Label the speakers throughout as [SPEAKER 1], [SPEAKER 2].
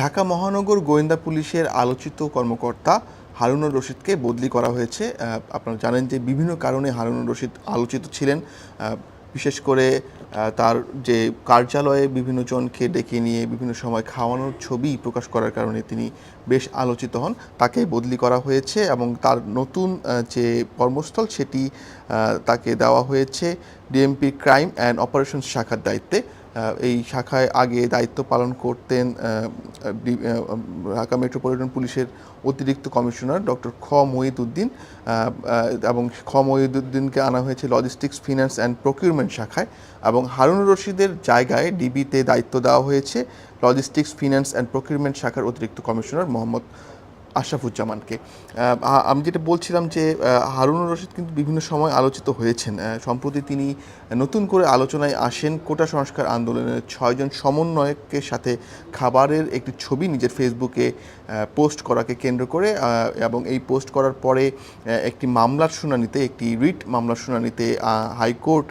[SPEAKER 1] ঢাকা মহানগর গোয়েন্দা পুলিশের আলোচিত কর্মকর্তা হারুনুর রশিদকে বদলি করা হয়েছে। আপনারা জানেন যে বিভিন্ন কারণে হারুনুর রশিদ আলোচিত ছিলেন। বিশেষ করে তার যে কার্যালয়ে বিভিন্ন জনকে ডেকে নিয়ে বিভিন্ন সময় খাওয়ানোর ছবি প্রকাশ করার কারণে তিনি বেশ আলোচিত হন। তাকে বদলি করা হয়েছে এবং তার নতুন যে কর্মস্থল সেটি তাকে দেওয়া হয়েছে ডিএমপি ক্রাইম অ্যান্ড অপারেশনস শাখার দায়িত্বে। এই শাখায় আগে দায়িত্ব পালন করতেন ঢাকা মেট্রোপলিটন পুলিশের অতিরিক্ত কমিশনার ডক্টর মহিউদ্দিন, এবং মহিউদ্দিনকে আনা হয়েছে লজিস্টিক্স ফিন্যান্স অ্যান্ড প্রকিউরমেন্ট শাখায়, এবং হারুনুর রশিদের জায়গায় ডিবিতে দায়িত্ব দেওয়া হয়েছে লজিস্টিক্স ফিন্যান্স অ্যান্ড প্রকিউরমেন্ট শাখার অতিরিক্ত কমিশনার মোহাম্মদ আশরাফুজ্জামানকে। আমি যেটা বলছিলাম যে হারুনুর রশিদ কিন্তু বিভিন্ন সময় আলোচিত হয়েছেন। সম্প্রতি তিনি নতুন করে আলোচনায় আসেন কোটা সংস্কার আন্দোলনের 6 জন সমন্বয়কের সাথে খাবারের একটি ছবি নিজের ফেসবুকে পোস্ট করাকে কেন্দ্র করে, এবং এই পোস্ট করার পরে একটি মামলার শুনানিতে, একটি রিট মামলার শুনানিতে হাইকোর্ট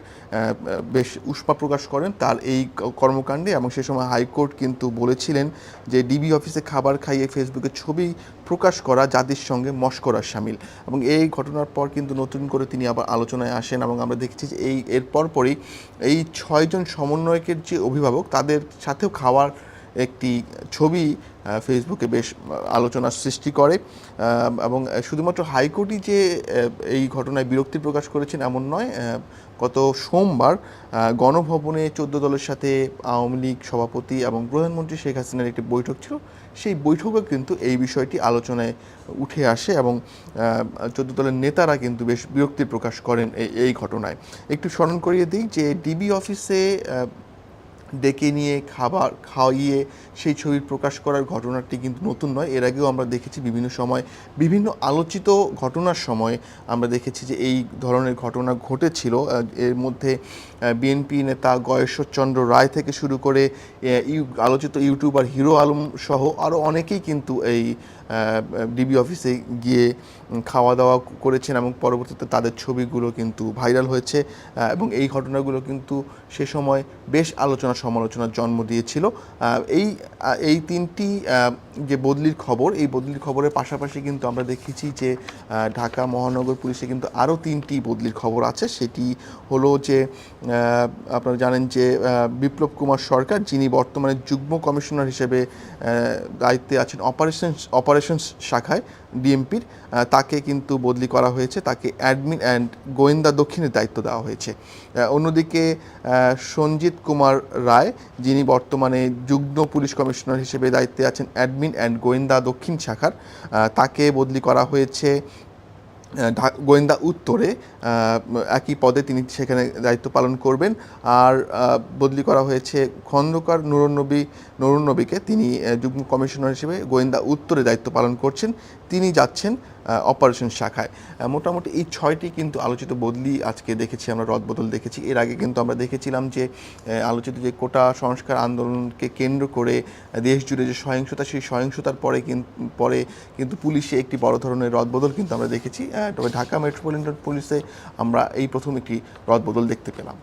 [SPEAKER 1] বেশ উষ্মা প্রকাশ করেন তার এই কর্মকাণ্ডে, এবং সে সময় হাইকোর্ট কিন্তু বলেছিলেন যে ডিবি অফিসে খাবার খাইয়ে ফেসবুকে ছবি প্রকাশ করা জাতির সঙ্গে মশকরার শামিল। এবং এই ঘটনার পর কিন্তু নতুন করে তিনি আবার আলোচনায় আসেন, এবং আমরা দেখেছি যে এর পরপরই এই 6 জন সমন্বয়কের যে অভিভাবক তাদের সাথেও খাওয়ার একটি ছবি ফেসবুকে বেশ আলোচনার সৃষ্টি করে। এবং শুধুমাত্র হাইকোর্টই যে এই ঘটনায় বিরক্তি প্রকাশ করেছেন এমন নয়। গত সোমবার গণভবনে 14 দলের সাথে আওয়ামী লীগ সভাপতি এবং প্রধানমন্ত্রী শেখ হাসিনার একটি বৈঠক ছিল। সেই বৈঠকে কিন্তু এই বিষয়টি আলোচনায় উঠে আসে, এবং 14 দলের নেতারা কিন্তু বেশ বিরক্তি প্রকাশ করেন এই ঘটনায়। একটু স্মরণ করিয়ে দিই যে ডিবি অফিসে ডেকে নিয়ে খাবার খাইয়ে সেই ছবি প্রকাশ করার ঘটনাটি কিন্তু নতুন নয়। এর আগেও আমরা দেখেছি বিভিন্ন সময় বিভিন্ন আলোচিত ঘটনার সময় আমরা দেখেছি যে এই ধরনের ঘটনা ঘটেছিল। এর মধ্যে বিএনপি নেতা গয়েশ্বরচন্দ্র রায় থেকে শুরু করে আলোচিত ইউটিউবার হিরো আলম সহ আরও অনেকেই কিন্তু এই ডিবি অফিসে গিয়ে খাওয়া দাওয়া করেছেন, এবং পরবর্তীতে তাদের ছবিগুলো কিন্তু ভাইরাল হয়েছে, এবং এই ঘটনাগুলো কিন্তু সে সময় বেশ আলোচনা সমালোচনার জন্ম দিয়েছিল। এই তিনটি যে বদলির খবর, এই বদলির খবরের পাশাপাশি কিন্তু আমরা দেখেছি যে ঢাকা মহানগর পুলিশে কিন্তু আরও 3টি বদলির খবর আছে। সেটি হলো যে আপনারা জানেন যে বিপ্লব কুমার সরকার, যিনি বর্তমানে যুগ্ম কমিশনার হিসেবে দায়িত্বে আছেন অপারেশনস শাখায় ডিএমপির, তাকে কিন্তু বদলি করা হয়েছে, তাকে অ্যাডমিন অ্যান্ড গোয়েন্দা দক্ষিণের দায়িত্ব দেওয়া হয়েছে। অন্যদিকে সঞ্জিত কুমার রায়, যিনি বর্তমানে যুগ্ম পুলিশ কমিশনার হিসেবে দায়িত্বে আছেন অ্যাডমিন অ্যান্ড গোয়েন্দা দক্ষিণ শাখার, তাকে বদলি করা হয়েছে গোয়েন্দা উত্তরে। একই পদে তিনি সেখানে দায়িত্ব পালন করবেন। আর বদলি করা হয়েছে খন্দকার নুরুন্নবীকে, তিনি যুগ্ম কমিশনার হিসেবে গোয়েন্দা উত্তরে দায়িত্ব পালন করছেন, তিনি যাচ্ছেন অপারেশন শাখায়। মোটামুটি এই 6টি কিন্তু আলোচিত বদলি আজকে দেখেছি, আমরা রদবদল দেখেছি। এর আগে কিন্তু আমরা দেখেছিলাম যে আলোচিত যে কোটা সংস্কার আন্দোলনকে কেন্দ্র করে দেশ জুড়ে যে সহিংসতা, সেই সহিংসতার পরে কিন্তু পুলিশে একটি বড় ধরনের রদবদল কিন্তু আমরা দেখেছি। তবে ঢাকা মেট্রোপলিটন পুলিশে আমরা এই প্রথম একটি রদবদল দেখতে পেলাম।